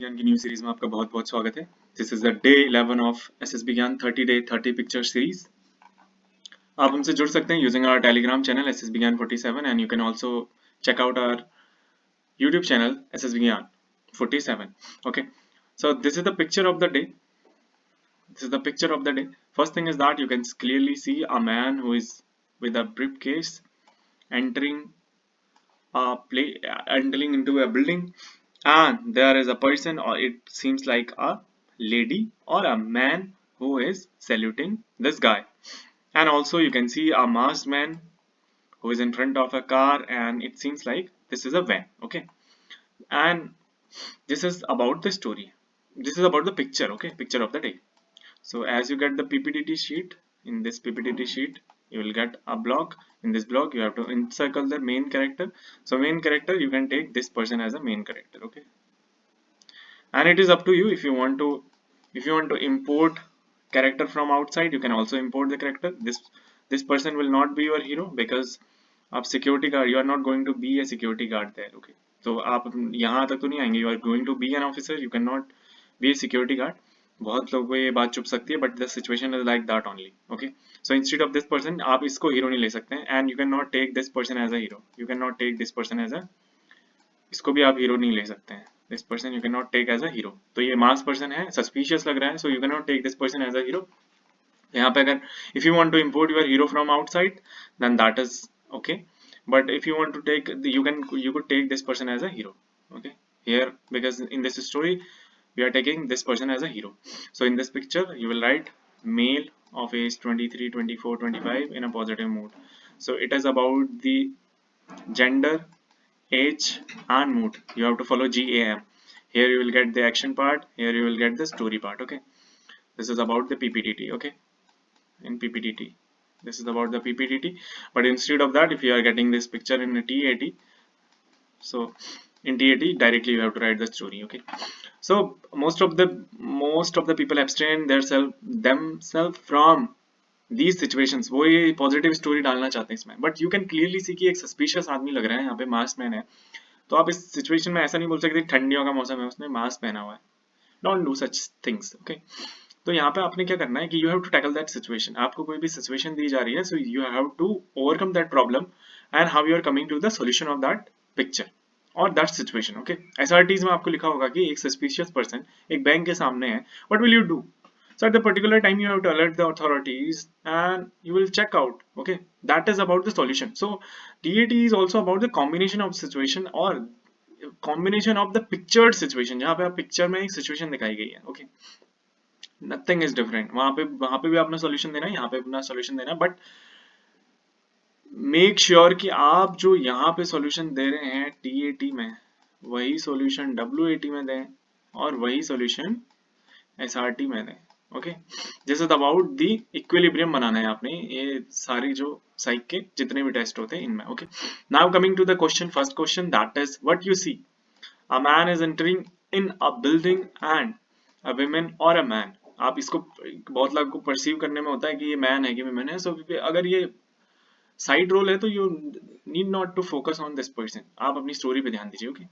ज्ञान की new series में आपका बहुत बहुत स्वागत है। This is the day 11 of SSB ज्ञान 30 डे 30 पिक्चर सीरीज। आप हमसे जुड़ सकते हैं using our Telegram channel SSB Gyan 47 and you can also check out our YouTube channel SSB Gyan 47. Okay, so this is the picture of the day. This is the picture of the day. First thing is that you can clearly see a man who is with a briefcase entering entering into a building, and there is a person, or it seems like a lady or a man, who is saluting this guy. And also you can see a masked man who is in front of a car, and it seems like this is a van. Okay, and this is about the story, this is about the picture. Okay, picture of the day. So as you get the PPT sheet, in this PPT sheet you will get a block. In this block you have to encircle the main character. So main character, you can take this person as a main character. Okay, and it is up to you. If you want to import character from outside, you can also import the character. This person will not be your hero because आप security guard, you are not going to be a security guard there. Okay, तो आप यहाँ तक तो नहीं आएंगे. You are going to be an officer, you cannot be a security guard. बहुत लोगों को ये बात चुप सकती है, but the situation is like that only. Okay, so instead of this person, आप इसको hero नहीं ले सकते हैं, and you cannot take this person as a hero. You cannot take this person as a, इसको भी आप हीरो नहीं ले सकते हैं. This person you can not take as a hero. तो ये मास पर्सन है, सस्पिशियस लग रहा है, so you can not take this person as a hero. यहाँ पे अगर if you want to import your hero from outside, then that is okay, but if you want to take, you could take this person as a hero. Okay, here, because in this story we are taking this person as a hero. So in this picture you will write male of age 23, 24, 25 in a positive mood. So it is about the gender, age and mood. You have to follow GAM. Here you will get the action part, here you will get the story part. Okay, this is about the PPTT. Okay, in PPTT, this is about the PPTT, but instead of that, if you are getting this picture in a TAT, so in TAT directly you have to write the story. Okay, so most of the people abstain themselves from these situations. वो ये positive story डालना चाहते हैं इसमें, but you can clearly see कि एक suspicious आदमी लग रहा है यहाँ पे, मास्क मैन है. तो आप इस सिचुएशन में ऐसा नहीं बोल सकते ठंडियों का मौसम है, उसने मास्क पहना हुआ है. Don't do such things. Okay, तो यहाँ पे आपने क्या करना है कि you have to tackle that situation. आपको कोई भी सिचुएशन दी जा रही है, so you have to overcome that problem and how you are coming to the solution of that picture और दैट सिचुएशन. ओके, एसआरटीज में आपको लिखा होगा कि एक सस्पिशियस पर्सन एक बैंक के सामने है, what will you do? So at the particular time you have to alert the authorities and you will check out. Okay, that is about the solution. So DAT is also about the combination of situation or combination of the pictured situation. जहाँ पे आप picture में एक situation दिखाई गई है. Okay, nothing is different. वहां पे भी आपने सॉल्यूशन देना है, यहाँ पे अपना सॉल्यूशन देना है, बट मेक श्योर कि आप जो यहाँ पे सॉल्यूशन दे रहे हैं TAT में, वही सॉल्यूशन WAT में दें और वही सॉल्यूशन SRT में दें. Okay, this is about the equilibrium बनाना है आपने, ये सारी जो साइक के जितने भी टेस्ट होते हैं इनमें. Okay, now coming to the question. First question, that is what you see. A man is entering in a building and a woman और अ मैन. आप इसको बहुत लोगों को परसीव करने में होता है कि ये मैन है कि वुमेन है. सो अगर ये साइड रोल है तो you need not to focus on this person, आप अपनी स्टोरी पे ध्यान दीजिए. Okay,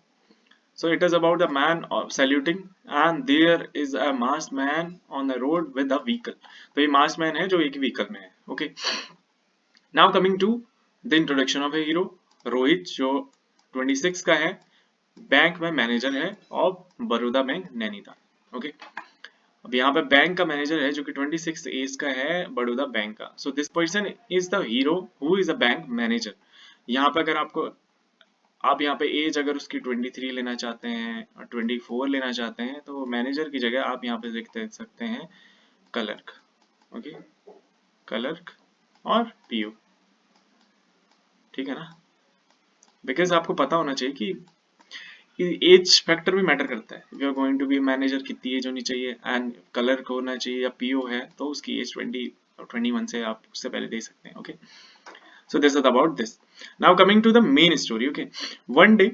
so it is about a man saluting and there is a masked man on the road with a vehicle. तो ये masked man है जो एक vehicle में है. Okay, now coming to the introduction of a hero. Rohit जो 26 का है, बैंक में मैनेजर है और बड़ौदा बैंक नैनीताल. ओके, अब यहाँ पे बैंक का मैनेजर है जो कि 26 एज का है बड़ौदा बैंक का. So this person is the hero who is a bank manager. यहाँ पे अगर आपको, आप यहाँ पे एज अगर उसकी 23 लेना चाहते हैं और 24 लेना चाहते हैं, तो मैनेजर की जगह आप यहाँ पे लिख सकते हैं क्लर्क. ओके, क्लर्क और PO. ठीक है ना, बिकॉज आपको पता होना चाहिए कि एज फैक्टर भी मैटर करता है. If you are going to be manager, कितनी एज होनी चाहिए, एंड क्लर्क होना चाहिए या PO है तो उसकी एज 20 और 21 से आप उससे पहले दे सकते हैं. Okay, so this is about this. Now coming to the main story. Okay, one day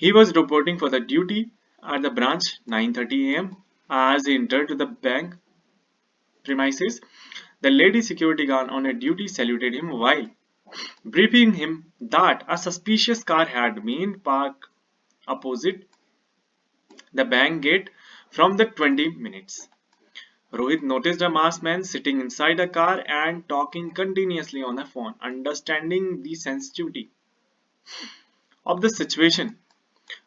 he was reporting for the duty at the branch 9:30 a.m. As he entered to the bank premises, the lady security guard on a duty saluted him while briefing him that a suspicious car had been parked opposite the bank gate from the 20 minutes. Rohit noticed a masked man sitting inside a car and talking continuously on a phone. Understanding the sensitivity of the situation,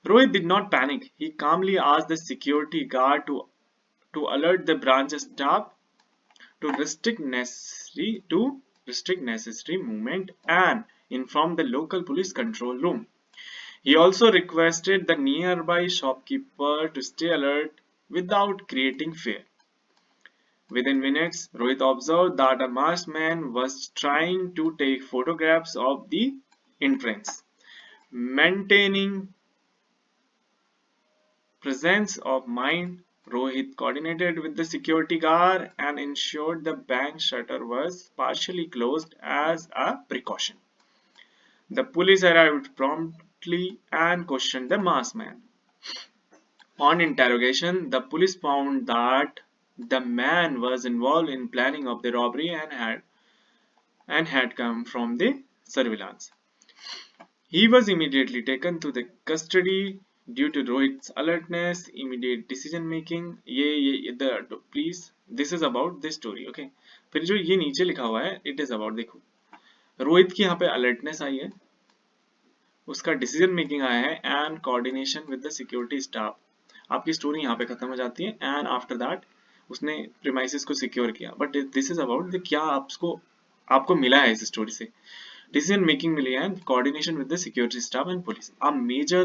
Rohit did not panic. He calmly asked the security guard to alert the branch staff to restrict necessary movement and inform the local police control room. He also requested the nearby shopkeeper to stay alert without creating fear. Within minutes, Rohit observed that a masked man was trying to take photographs of the entrance. Maintaining presence of mind, Rohit coordinated with the security guard and ensured the bank shutter was partially closed as a precaution. The police arrived promptly and questioned the masked man. On interrogation, the police found that the man was involved in planning of the robbery and had come from the surveillance. He was immediately taken to the custody due to Rohit's alertness, immediate decision making. ये the please this is about this story, okay. फिर जो ये नीचे लिखा हुआ है it is about, देखो रोहित की यहाँ पे अलर्टनेस आई है, उसका डिसीजन मेकिंग आया है and coordination with the security staff. आपकी स्टोरी यहाँ पे खत्म हो जाती है एंड आफ्टर दैट उसने प्रीमाइसेस को सिक्योर किया। But this is about the क्या आपको मिला है इस स्टोरी से, decision making मिली है and coordination with the security staff and police. A major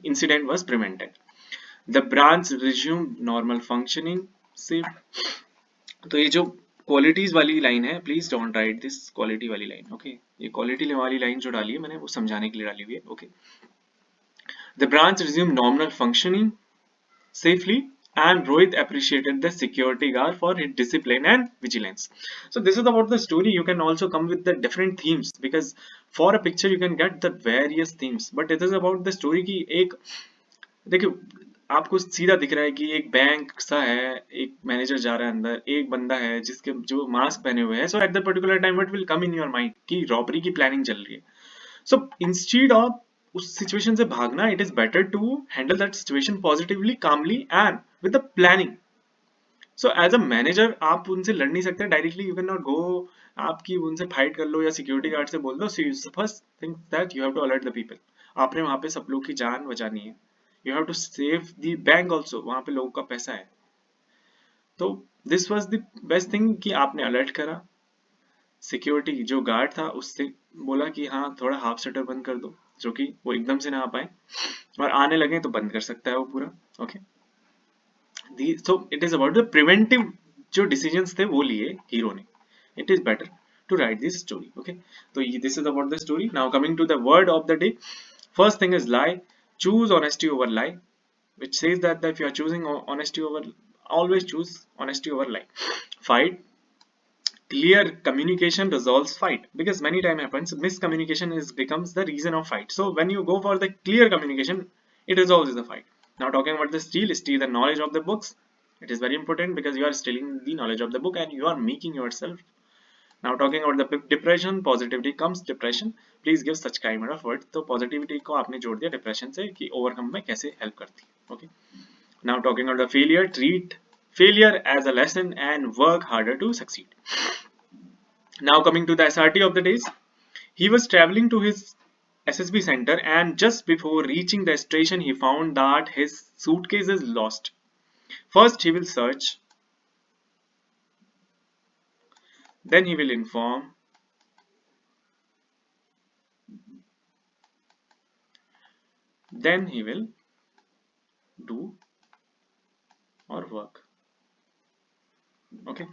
incident was prevented. The branch resumed normal functioning. Safe. तो ये जो क्वालिटीज वाली लाइन है, please don't write this quality वाली लाइन, ओके। ये quality वाली line जो डाली है मैंने वो समझाने के लिए डाली हुई है, okay. The branch resumed normal functioning safely and Rohit appreciated the security guard for his discipline and vigilance. So this is about the story. You can also come with the different themes because for a picture you can get the various themes, but it is about the story की एक देखियो आपको सीधा दिख रहा है कि एक बैंक सा है, एक मैनेजर जा रहा है अंदर, एक बंदा है जिसके जो मास्क पहने हुए है। So at the particular time what will come in your mind कि रॉबरी की प्लानिंग चल रही है। सो इंस्टेड ऑफ उस सिचुएशन से भागना, it is better to handle that situation positively, calmly and with the planning. So as a manager आप उनसे लड़ नहीं सकते directly, you can not go आपकी उनसे फाइट कर लो या सिक्योरिटी गार्ड से बोल दो। So first think that you have to alert the people. आपने वहां पे सब लोग की जान बचानी है, you have to save the bank also, वहां पे लोगों का पैसा है। तो this was the best thing कि आपने अलर्ट करा, सिक्योरिटी जो गार्ड था उससे बोला कि हाँ थोड़ा हाफ शटर बंद कर दो, जो कि वो एकदम से ना आ पाए, और आने लगे तो बंद कर सकता है वो पूरा, okay. So it is about the preventive जो डिसीजंस थे वो लिए हीरो ने। It is better to write this story, okay. तो this is about the story. Now coming to the word of the day, first thing is lie. Choose honesty over lie, which says that if you are choosing honesty over, always choose honesty over lie. Fight. Clear communication resolves fight, because many time happens miscommunication becomes the reason of fight. So when you go for the clear communication, it resolves the fight. Now talking about the steal the knowledge of the books. It is very important because you are stealing the knowledge of the book and you are making yourself. Now talking about the depression, positivity comes depression. Please give such kind of word. तो positivity को आपने जोड़ दिया depression से कि overcome में कैसे help करती है, okay. Now talking about the failure, treat failure as a lesson and work harder to succeed. Now coming to the SRT of the days, he was traveling to his SSB center and just before reaching the station he found that his suitcase is lost. First he will search, then he will inform, then he will do or work, okay.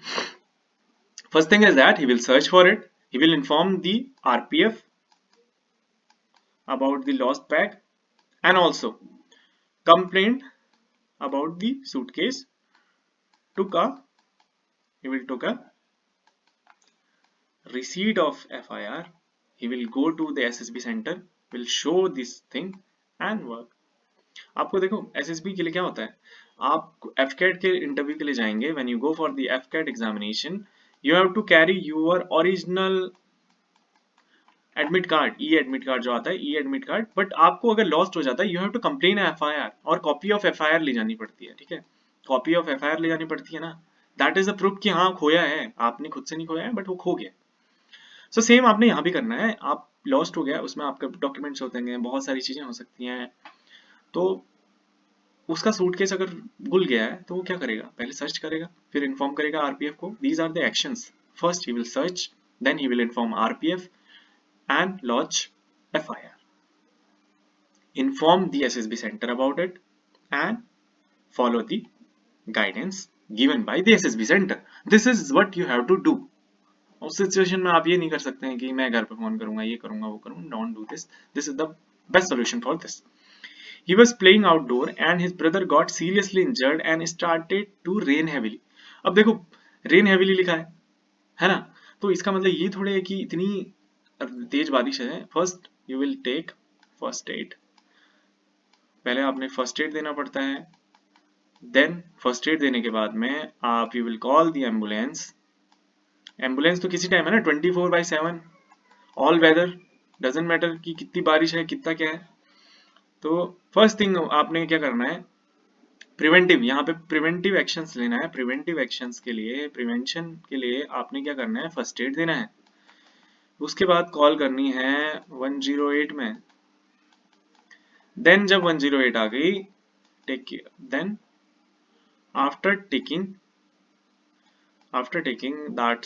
First thing is that he will search for it, he will inform the RPF about the lost bag and also complain about the suitcase, he will took a receipt of FIR, he will go to the SSB center, will show this thing and work. आपको देखो SSB के लिए क्या होता है, आप FCAT के interview के लिए जाएंगे, when you go for the FCAT examination you have to carry your original admit card, E admit card जो आता है, ई एडमिट कार्ड, बट आपको अगर लॉस्ट हो जाता है you have to complain FIR, और कॉपी ऑफ एफआईआर ले जानी पड़ती है, ठीक है, कॉपी ऑफ एफआईआर ले जानी पड़ती है ना, दैट इज अ प्रूफ कि हाँ खोया है, आपने खुद से नहीं खोया है बट वो खो गया। सो सेम आपने यहाँ भी करना है, आप लॉस्ट हो गया, उसमें आपके डॉक्यूमेंट्स होते हैं, बहुत सारी चीजें हो सकती हैं, तो उसका सूटकेस अगर भूल गया है तो वो क्या करेगा, पहले सर्च करेगा, फिर इन्फॉर्म करेगा आरपीएफ को। These are the actions, first he will search, then he will inform RPF and lodge FIR. Inform the SSB center about it and follow the guidance given by the SSB center. This is what you have to do. उस situation में आप ये नहीं कर सकते हैं कि मैं घर पे फोन करूंगा, ये करूंगा, वो करूंगा. Don't do this. This is the best solution for this. He was playing outdoor and his brother got seriously injured and started to rain heavily. अब देखो rain heavily लिखा है ना, तो इसका मतलब ये थोड़े है कि इतनी तेज बारिश है. First you will take first aid, पहले आपने फर्स्ट एड देना पड़ता है, देन फर्स्ट एड देने के बाद में आप you will call the ambulance. Ambulance तो किसी टाइम है ना, 24/7 ऑल वेदर, डजेंट मैटर कि कितनी बारिश है कितना क्या है. तो फर्स्ट थिंग आपने क्या करना है, प्रिवेंटिव, यहाँ पे प्रिवेंटिव एक्शंस लेना है. प्रिवेंटिव एक्शंस के लिए, प्रिवेंशन के लिए आपने क्या करना है, फर्स्ट एड देना है. उसके बाद कॉल करनी है 108 में. देन जब 108 आ गई, take care. Then after taking that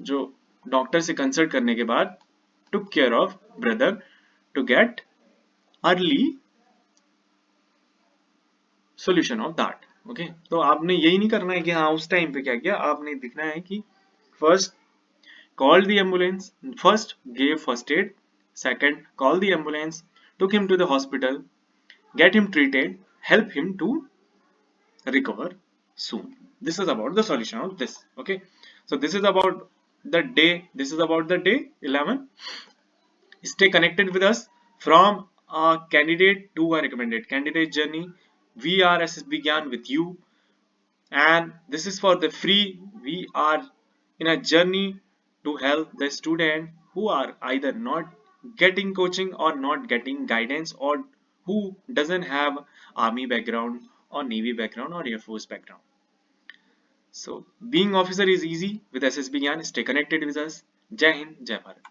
जो डॉक्टर से कंसल्ट करने के बाद took care of brother to get early solution of that. Okay, तो आपने यही नहीं करना है कि हाँ उस टाइम पे क्या किया, आपने दिखना है कि first called the ambulance, first gave first aid, second called the ambulance, took him to the hospital, get him treated, help him to recover soon. This is about the solution of this. Okay, so this is about the day 11. Stay connected with us from a candidate to a recommended candidate journey. We are SSB Gyan with you, and this is for the free. We are in a journey to help the student who are either not getting coaching or not getting guidance, or who doesn't have army background or navy background or air force background. So being officer is easy with SSB Gyan. Stay connected with us. Jai Hind, Jai Bharat.